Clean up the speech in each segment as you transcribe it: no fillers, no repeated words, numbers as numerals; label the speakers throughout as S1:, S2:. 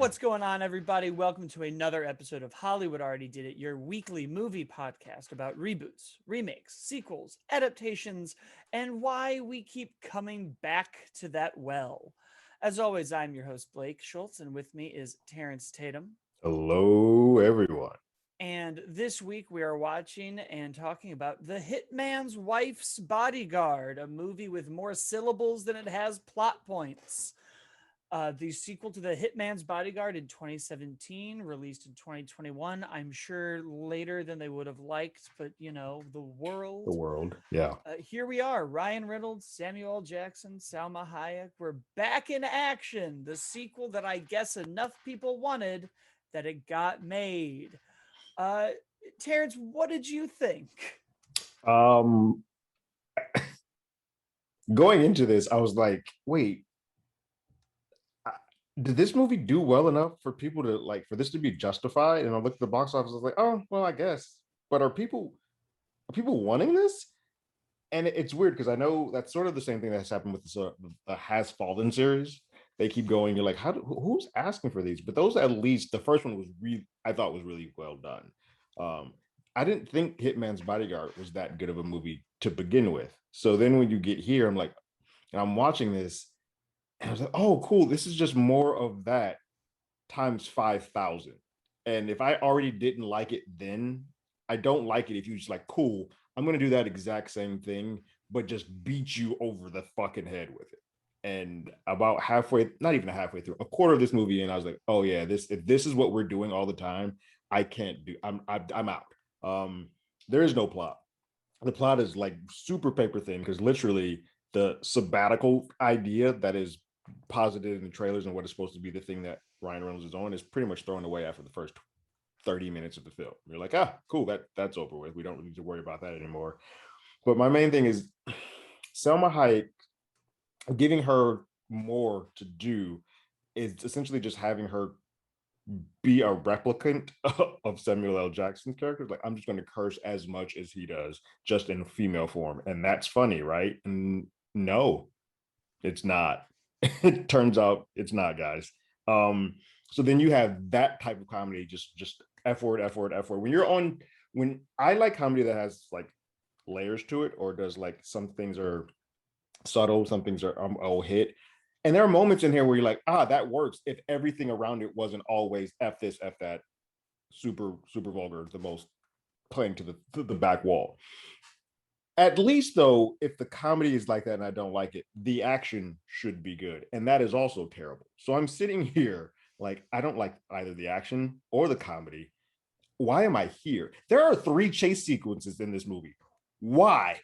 S1: What's going on, everybody? Welcome to another episode of Hollywood Already Did It, your weekly movie podcast about reboots, remakes, sequels, adaptations, and why we keep coming back to that well. As always, I'm your host, Blake Schultz, and with me is Terrence Tatum.
S2: Hello, everyone.
S1: And this week we are watching and talking about The Hitman's Wife's Bodyguard, a movie with more syllables than it has plot points. The sequel to The Hitman's Bodyguard in 2017, released in 2021. I'm sure later than they would have liked, but the
S2: The
S1: world.
S2: world. Yeah.
S1: Here we are. Ryan Reynolds, Samuel L. Jackson, Salma Hayek. We're back in action. The sequel that I guess enough people wanted that it got made. Uh, Terrence, what did you think?
S2: Um, Going into this, I was like, wait, did this movie do well enough for people to like for this to be justified? And I looked at the box office, I was like, oh, well, I guess. But are people wanting this? And it's weird because I know that's sort of the same thing that's happened with the Has Fallen series. They keep going. You're like, who's asking for these? But those, at least the first one was really, I thought was really well done. Um, I didn't think Hitman's Bodyguard was that good of a movie to begin with. So then when you get here, I'm like, and I'm watching this, and I was like, oh, cool. This is just more of that times 5,000. And if I already didn't like it then, I don't like it if you just like, cool, I'm going to do that exact same thing, but just beat you over the fucking head with it. And about halfway, not even halfway through, a quarter of this movie, and I was like, oh yeah, this if this is what we're doing all the time, I can't do. I'm out. There is no plot. The plot is like super paper thin because literally the sabbatical idea that is posited in the trailers and what is supposed to be the thing that Ryan Reynolds is on is pretty much thrown away after the first 30 minutes of the film. You're like, cool, that's over with. We don't need to worry about that anymore. But my main thing is Selma Hayek, giving her more to do is essentially just having her be a replicant of Samuel L. Jackson's character. Like, I'm just going to curse as much as he does, just in female form. And that's funny, right? And no, it's not. It turns out it's not, guys. So then you have that type of comedy, just F word, F word, F word. When I like comedy that has like layers to it, or does like some things are subtle, some things are hit. And there are moments in here where you're like, that works if everything around it wasn't always F this, F that, super, super vulgar, the most playing to the back wall. At least though, if the comedy is like that and I don't like it, the action should be good. And that is also terrible. So I'm sitting here like, I don't like either the action or the comedy. Why am I here? There are 3 chase sequences in this movie. Why?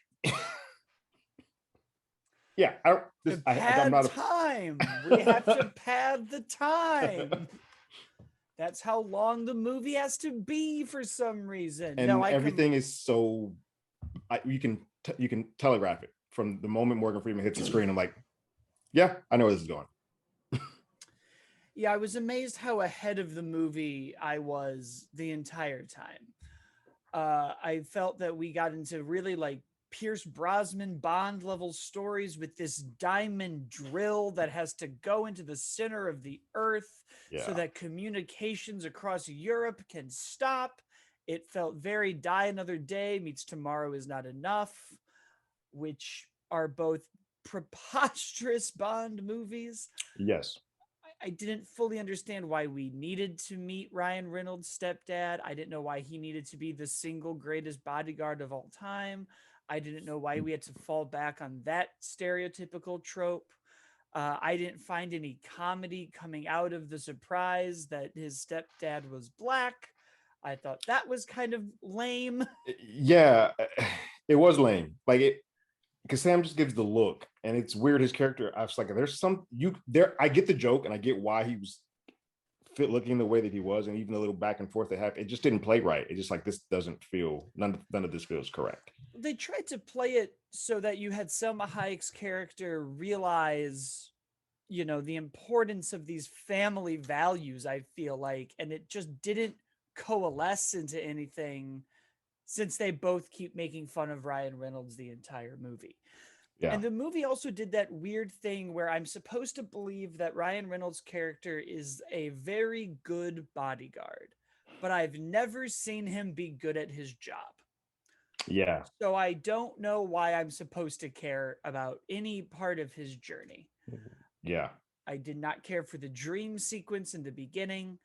S2: Yeah, I'm not
S1: time. We have to pad the time. That's how long the movie has to be for some reason.
S2: And everything is so you can telegraph it from the moment Morgan Freeman hits the screen. I'm like, yeah, I know where this is going.
S1: Yeah, I was amazed how ahead of the movie I was the entire time. I felt that we got into really like Pierce Brosnan Bond level stories with this diamond drill that has to go into the center of the earth so that communications across Europe can stop. It felt very Die Another Day meets Tomorrow Is Not Enough, which are both preposterous Bond movies.
S2: Yes.
S1: I didn't fully understand why we needed to meet Ryan Reynolds' stepdad. I didn't know why he needed to be the single greatest bodyguard of all time. I didn't know why we had to fall back on that stereotypical trope. I didn't find any comedy coming out of the surprise that his stepdad was black. I thought that was kind of lame.
S2: Yeah, it was lame. Like it, because Sam just gives the look, and it's weird. His character, I was like, there's some you there. I get the joke, and I get why he was fit looking the way that he was, and even the little back and forth they have, it just didn't play right. It just like this doesn't feel none of this feels correct.
S1: They tried to play it so that you had Selma Hayek's character realize, the importance of these family values, I feel like, and it just didn't coalesce into anything since they both keep making fun of Ryan Reynolds the entire movie.
S2: Yeah.
S1: And the movie also did that weird thing where I'm supposed to believe that Ryan Reynolds' character is a very good bodyguard, but I've never seen him be good at his job.
S2: Yeah.
S1: So I don't know why I'm supposed to care about any part of his journey.
S2: Yeah.
S1: I did not care for the dream sequence in the beginning.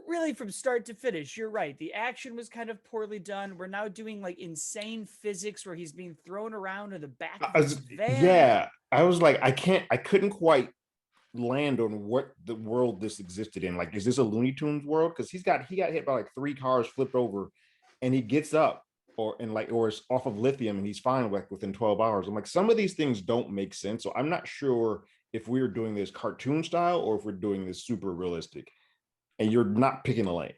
S1: Really from start to finish, you're right. The action was kind of poorly done. We're now doing like insane physics where he's being thrown around in the back of this van.
S2: Yeah. I was like, I couldn't quite land on what the world this existed in. Like, is this a Looney Tunes world? Because he got hit by like 3 cars, flipped over, and he gets up or is off of lithium and he's fine like within 12 hours. I'm like, some of these things don't make sense. So I'm not sure if we're doing this cartoon style or if we're doing this super realistic. And you're not picking a lane.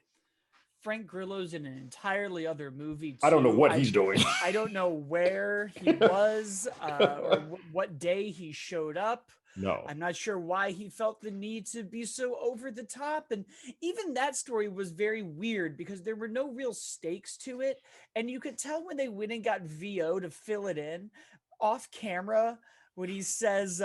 S1: Frank Grillo's in an entirely other movie
S2: I don't know
S1: too.
S2: what he's doing.
S1: I don't know where he was or what day he showed up.
S2: No.
S1: I'm not sure why he felt the need to be so over the top. And even that story was very weird because there were no real stakes to it. And you could tell when they went and got VO to fill it in off camera when he says,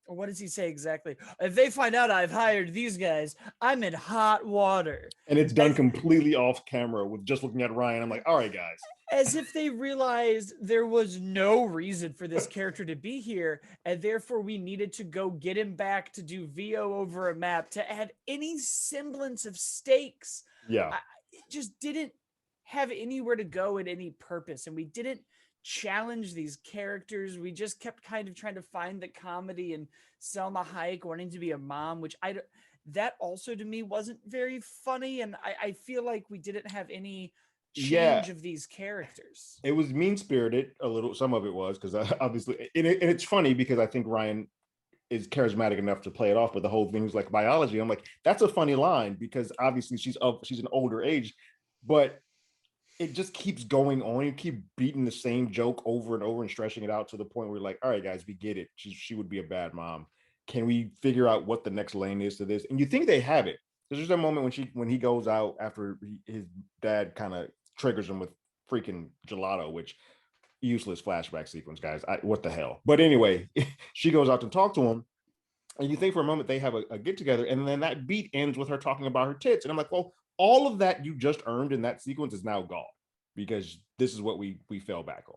S1: what does he say exactly? If they find out I've hired these guys, I'm in hot water.
S2: And it's done completely off camera with just looking at Ryan. I'm like, all right, guys.
S1: As if they realized there was no reason for this character to be here, and therefore we needed to go get him back to do VO over a map to add any semblance of stakes.
S2: Yeah.
S1: It just didn't have anywhere to go and any purpose, and we didn't challenge these characters. We just kept kind of trying to find the comedy and Selma Hayek wanting to be a mom, which that also to me wasn't very funny, and I feel like we didn't have any change of these characters.
S2: It was mean spirited a little. Some of it was because obviously, and it's funny because I think Ryan is charismatic enough to play it off. But the whole thing's like biology. I'm like, that's a funny line because obviously she's an older age, but it just keeps going on. You keep beating the same joke over and over and stretching it out to the point where you're like, all right, guys, we get it. She would be a bad mom. Can we figure out what the next lane is to this? And you think they have it. There's just a moment when he goes out after his dad kind of triggers him with freaking gelato, which useless flashback sequence, guys. What the hell? But anyway, she goes out to talk to him, and you think for a moment they have a get together, and then that beat ends with her talking about her tits, and I'm like, well, all of that you just earned in that sequence is now gone because this is what we fell back on,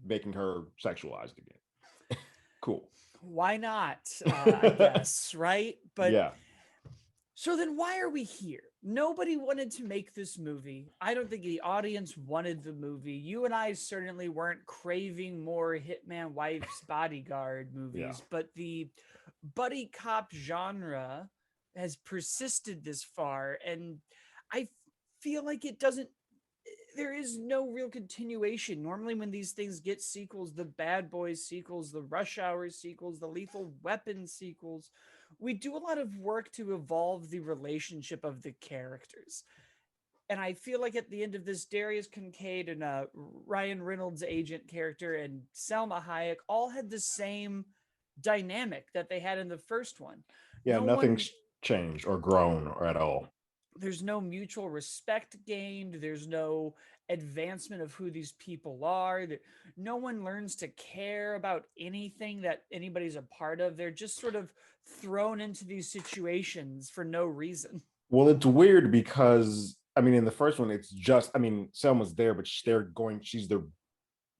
S2: making her sexualized again. Cool.
S1: Why not? I guess, right? But
S2: yeah.
S1: So then why are we here? Nobody wanted to make this movie. I don't think the audience wanted the movie. You and I certainly weren't craving more Hitman Wife's Bodyguard movies, but the buddy cop genre has persisted this far, and I feel like there is no real continuation. Normally when these things get sequels, the Bad Boys sequels, the Rush Hour sequels, the Lethal Weapon sequels, we do a lot of work to evolve the relationship of the characters. And I feel like at the end of this, Darius Kincaid and Ryan Reynolds' agent character and Selma Hayek all had the same dynamic that they had in the first one.
S2: Yeah, nothing's changed or grown or at all.
S1: There's no mutual respect gained. There's no advancement of who these people are. No one learns to care about anything that anybody's a part of. They're just sort of thrown into these situations for no reason.
S2: Well, it's weird because I mean, in the first one, it's just Selma's there, but she's the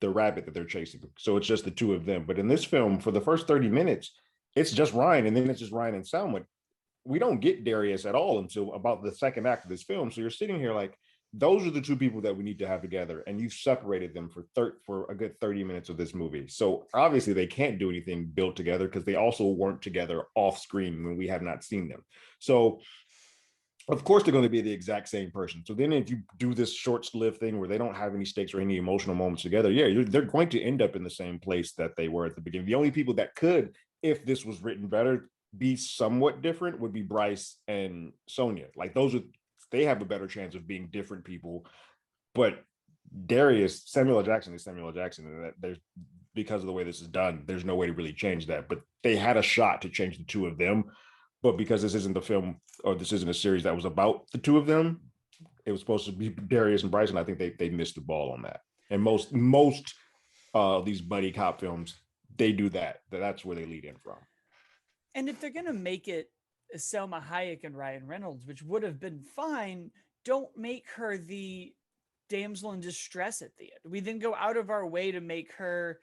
S2: rabbit that they're chasing. So it's just the two of them. But in this film, for the first 30 minutes, it's just Ryan, and then it's just Ryan and Selma. We don't get Darius at all until about the second act of this film. So you're sitting here like, those are the two people that we need to have together, and you've separated them for a good 30 minutes of this movie. So obviously they can't do anything built together because they also weren't together off screen when we have not seen them. So of course they're going to be the exact same person. So then if you do this short-lived thing where they don't have any stakes or any emotional moments together, they're going to end up in the same place that they were at the beginning. The only people that could, if this was written better, be somewhat different would be Bryce and Sonia. Like they have a better chance of being different people. But Samuel L. Jackson is Samuel L. Jackson, and that there's, because of the way this is done, there's no way to really change that. But they had a shot to change the two of them. But because this isn't the film, or this isn't a series that was about the two of them, it was supposed to be Darius and Bryce, and I think they missed the ball on that. And most these buddy cop films, they do that. That's where they lead in from.
S1: And if they're going to make it Selma Hayek and Ryan Reynolds, which would have been fine, don't make her the damsel in distress at the end. We then go out of our way to make her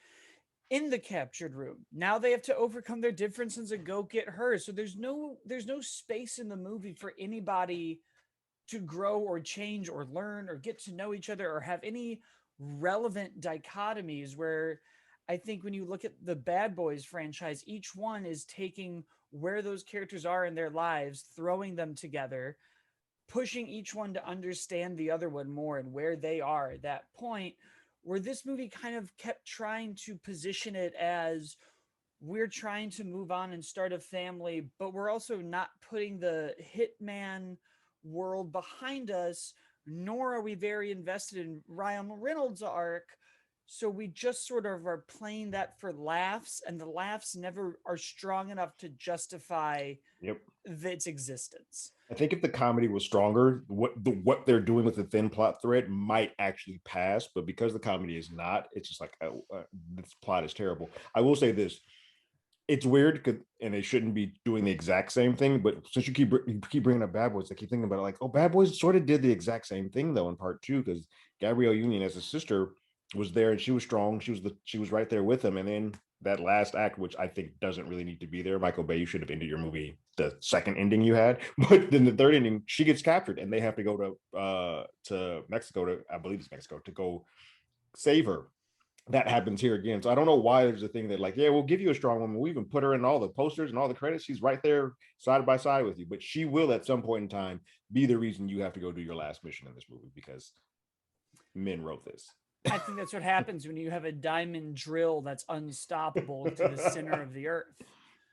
S1: in the captured room. Now they have to overcome their differences and go get her. So there's no space in the movie for anybody to grow or change or learn or get to know each other or have any relevant dichotomies where I think when you look at the Bad Boys franchise, each one is taking where those characters are in their lives, throwing them together, pushing each one to understand the other one more and where they are at that point. Where this movie kind of kept trying to position it as we're trying to move on and start a family, but we're also not putting the Hitman world behind us, nor are we very invested in Ryan Reynolds' arc. So we just sort of are playing that for laughs, and the laughs never are strong enough to justify
S2: Yep.
S1: its existence.
S2: I think if the comedy was stronger, what they're doing with the thin plot thread might actually pass. But because the comedy is not, it's just like this plot is terrible. I will say this: it's weird, and they shouldn't be doing the exact same thing. But since you keep bringing up Bad Boys, I keep thinking about it like, oh, Bad Boys sort of did the exact same thing though in part two because Gabrielle Union as a sister was there and she was strong. She was right there with him, and then that last act, which I think doesn't really need to be there. Michael Bay, you should have ended your movie the second ending you had, but then the third ending, she gets captured and they have to go to Mexico I believe it's Mexico to go save her. That happens here again. So I don't know why there's a thing that like, yeah, we'll give you a strong woman. We even put her in all the posters and all the credits. She's right there side by side with you, but she will at some point in time be the reason you have to go do your last mission in this movie because men wrote this.
S1: I think that's what happens when you have a diamond drill that's unstoppable to the center of the earth.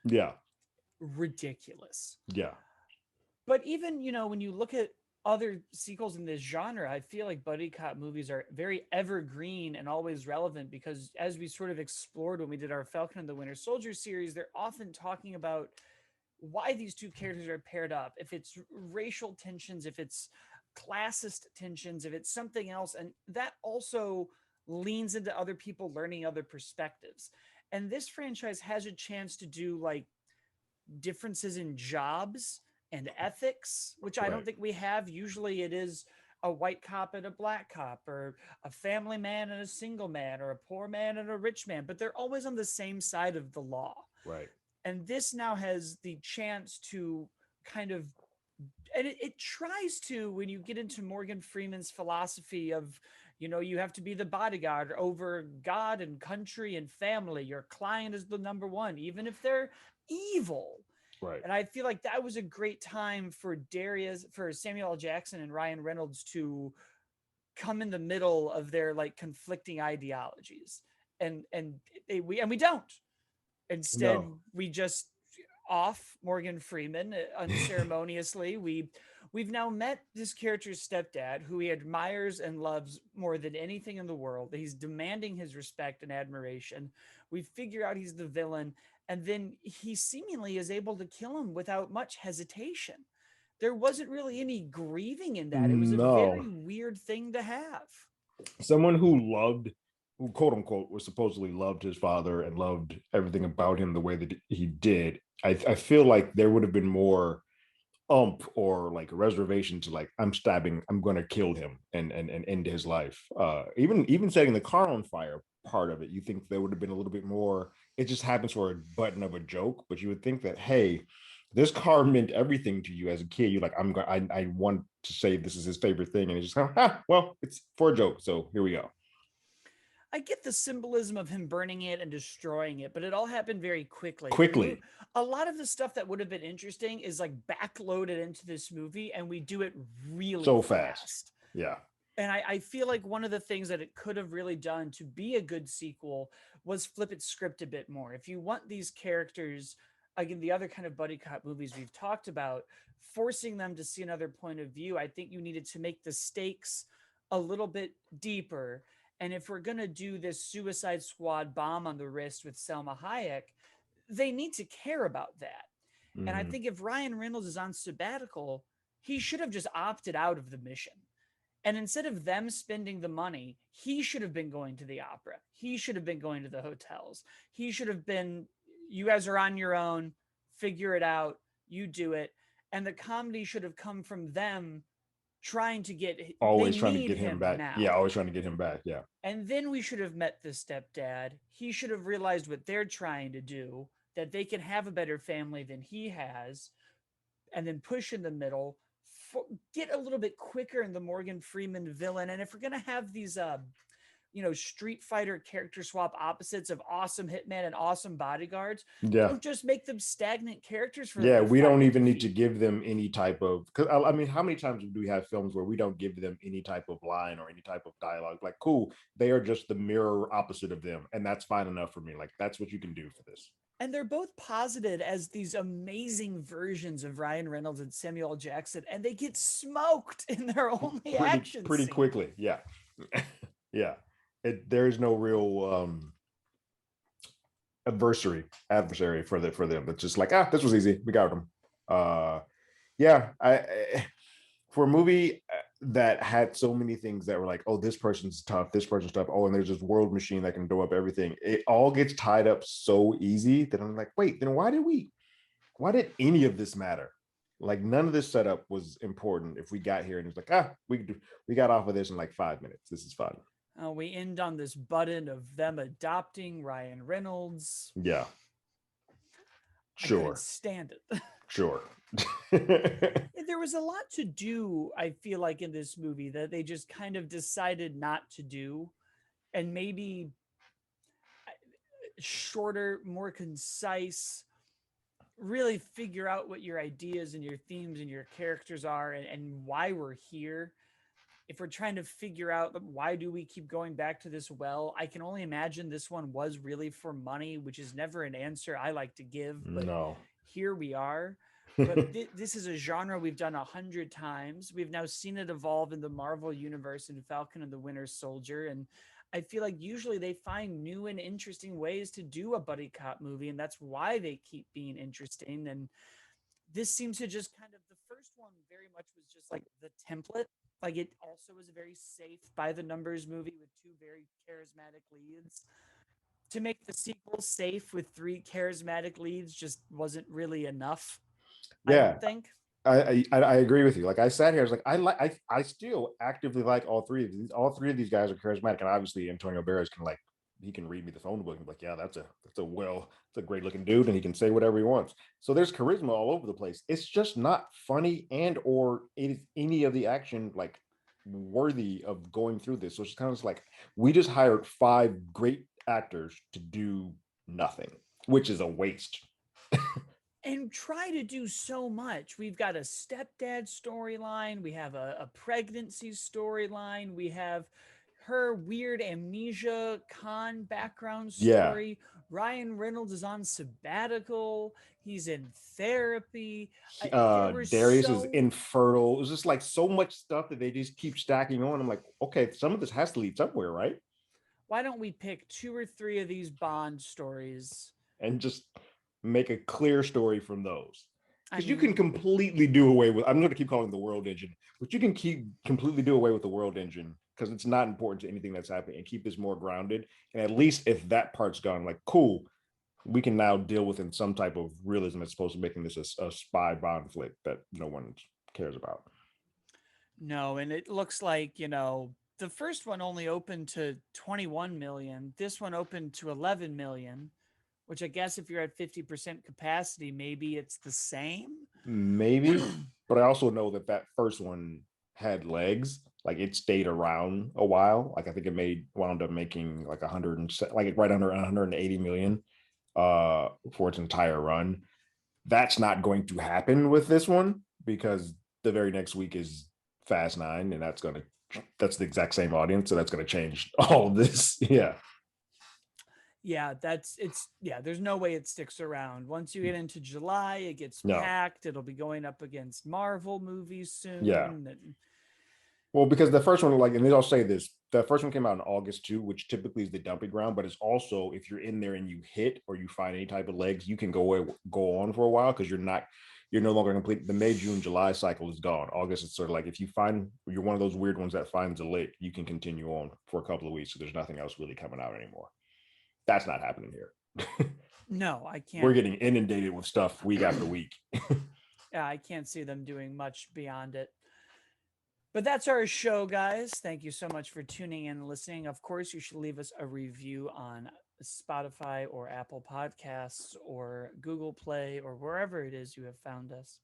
S2: Yeah.
S1: Ridiculous.
S2: Yeah.
S1: But even, when you look at other sequels in this genre, I feel like buddy cop movies are very evergreen and always relevant because as we sort of explored when we did our Falcon and the Winter Soldier series, they're often talking about why these two characters are paired up, if it's racial tensions, if it's classist tensions, if it's something else. And that also leans into other people learning other perspectives. And this franchise has a chance to do like differences in jobs and ethics, which I don't
S2: Right.
S1: think we have. Usually it is a white cop and a black cop, or a family man and a single man, or a poor man and a rich man, but they're always on the same side of the law.
S2: Right.
S1: And this now has the chance to kind of, and it tries to, when you get into Morgan Freeman's philosophy of, you have to be the bodyguard over God and country and family. Your client is the number one, even if they're evil.
S2: Right.
S1: And I feel like that was a great time for Samuel L. Jackson and Ryan Reynolds to come in the middle of their like conflicting ideologies. And we don't. Instead,
S2: No.
S1: we just off Morgan Freeman unceremoniously. We've now met this character's stepdad, who he admires and loves more than anything in the world. He's demanding his respect and admiration. We figure out he's the villain, and then he seemingly is able to kill him without much hesitation. There wasn't really any grieving in that. It was a
S2: No.
S1: very weird thing to have.
S2: Someone who quote unquote was supposedly loved his father and loved everything about him the way that he did. I feel like there would have been more or like a reservation to like I'm going to kill him and end his life. Even setting the car on fire, part of it, you think there would have been a little bit more. It just happens for a button of a joke, but you would think that, hey, this car meant everything to you as a kid. You're like, I want to say this is his favorite thing, and it's just well, it's for a joke, so here we go.
S1: I get the symbolism of him burning it and destroying it, but it all happened very quickly.
S2: Quickly.
S1: A lot of the stuff that would have been interesting is like backloaded into this movie, and we do it really
S2: So fast.
S1: fast.
S2: Yeah.
S1: And I feel like one of the things that it could have really done to be a good sequel was flip its script a bit more. If you want these characters, again, the other kind of buddy cop movies we've talked about, forcing them to see another point of view, I think you needed to make the stakes a little bit deeper. And if we're going to do this Suicide Squad bomb on the wrist with Selma Hayek, they need to care about that. And I
S2: Mhm.
S1: think if Ryan Reynolds is on sabbatical, he should have just opted out of the mission And instead of them spending the money, he should have been going to the opera. He should have been going to the hotels. He should have been, you guys are on your own, figure it out, you do it. And the comedy should have come from them trying to get, they
S2: Always trying to
S1: need
S2: get him
S1: him
S2: back. Yeah,
S1: now.
S2: always trying to get him back. Yeah.
S1: And then we should have met the stepdad. He should have realized what they're trying to do, that they can have a better family than he has, and then push in the middle, get a little bit quicker in the Morgan Freeman villain. And if we're gonna have these, Street Fighter character swap opposites of awesome Hitman and awesome bodyguards,
S2: Yeah.
S1: don't just make them stagnant characters for them
S2: Yeah,
S1: to
S2: we
S1: fight
S2: don't
S1: and
S2: even need to
S1: defeat.
S2: give them any type of, because I mean, how many times do we have films where we don't give them any type of line or any type of dialogue? Like, cool, they are just the mirror opposite of them, and that's fine enough for me. Like, that's what you can do for this.
S1: And they're both posited as these amazing versions of Ryan Reynolds and Samuel L. Jackson, and they get smoked in their only action
S2: Pretty
S1: scene.
S2: quickly. Yeah. Yeah. There's no real adversary for them. It's just like, this was easy, we got them. Yeah, for a movie that had so many things that were like, oh, this person's tough, this person's tough, oh, and there's this world machine that can blow up everything, it all gets tied up so easy that I'm like, wait, then why did any of this matter? Like, none of this setup was important if we got here and it's like, we got off of this in like 5 minutes, this is fun.
S1: We end on this button of them adopting Ryan Reynolds.
S2: Yeah.
S1: I couldn't
S2: Sure.
S1: stand it.
S2: Sure.
S1: There was a lot to do, I feel like, in this movie that they just kind of decided not to do. And maybe shorter, more concise, really figure out what your ideas and your themes and your characters are, and why we're here. If we're trying to figure out why do we keep going back to this well, I can only imagine this one was really for money, which is never an answer I like to give, but
S2: No.
S1: here we are. But this is a genre we've done 100 times. We've now seen it evolve in the Marvel universe in Falcon and the Winter Soldier, and I feel like usually they find new and interesting ways to do a buddy cop movie, and that's why they keep being interesting. And this seems to just kind of, the first one very much was just like the template. Like, it also was a very safe by the numbers movie with two very charismatic leads. To make the sequel safe with three charismatic leads just wasn't really enough, I
S2: Yeah.
S1: don't think.
S2: I agree with you. Like, I sat here, I was like, I still actively like all three of these. All three of these guys are charismatic, and obviously Antonio Banderas can, like, he can read me the phone book and be like, yeah, that's a great looking dude, and he can say whatever he wants. So there's charisma all over the place. It's just not funny and or any of the action like worthy of going through this. So it's kind of just like, we just hired 5 great actors to do nothing, which is a waste.
S1: And try to do so much. We've got a stepdad storyline, we have a pregnancy storyline, we have her weird amnesia con background
S2: Yeah.
S1: story. Ryan Reynolds is on sabbatical, he's in therapy. There were
S2: Darius is
S1: so,
S2: infertile. It was just like so much stuff that they just keep stacking on. I'm like, okay, some of this has to lead somewhere, right?
S1: why don't we pick 2 or 3 of these Bond stories?
S2: And just make a clear story from those.
S1: I
S2: Because you can
S1: mean,
S2: completely do away with, I'm going to keep calling it the world engine, but you can completely do away with the world engine because it's not important to anything that's happening, and keep this more grounded. And at least if that part's gone, like, cool, we can now deal with in some type of realism as opposed to making this a spy Bond flick that no one cares about.
S1: no, and it looks like, the first one only opened to 21 million. This one opened to 11 million, which I guess if you're at 50% capacity, maybe it's the same.
S2: Maybe, but I also know that first one had legs. Like, it stayed around a while. Like, I think it wound up making like 100 and like right under 180 million for its entire run. That's not going to happen with this one because the very next week is Fast 9, and that's the exact same audience, so that's going to change all of this. Yeah.
S1: Yeah, there's no way it sticks around. Once you get into July, it gets
S2: No.
S1: packed. It'll be going up against Marvel movies soon.
S2: Yeah.
S1: And
S2: Well, because the first one, like, and I'll say this, the first one came out in August too, which typically is the dumping ground, but it's also if you're in there and you hit or you find any type of legs, you can go on for a while because you're no longer complete. The May, June, July cycle is gone. August is sort of like if you're one of those weird ones that finds a leg, you can continue on for a couple of weeks. So there's nothing else really coming out anymore. That's not happening here.
S1: No, I can't.
S2: We're getting inundated with stuff week after week.
S1: Yeah, I can't see them doing much beyond it. But that's our show, guys. Thank you so much for tuning in and listening. Of course, you should leave us a review on Spotify or Apple Podcasts or Google Play or wherever it is you have found us.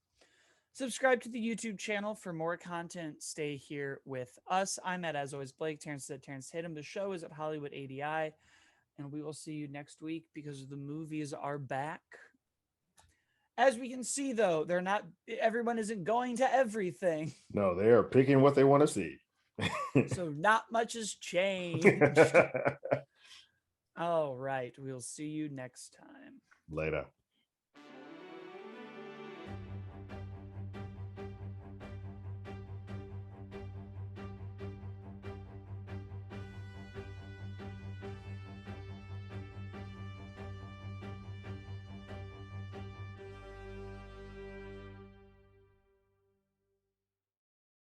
S1: Subscribe to the YouTube channel for more content. Stay here with us. I'm at, as always, Blake. Terrence is at Terrence Tatum. The show is at Hollywood ADI. And we will see you next week because the movies are back. As we can see, though, everyone isn't going to everything.
S2: No, they are picking what they want to see.
S1: So not much has changed. All right. We'll see you next time.
S2: Later.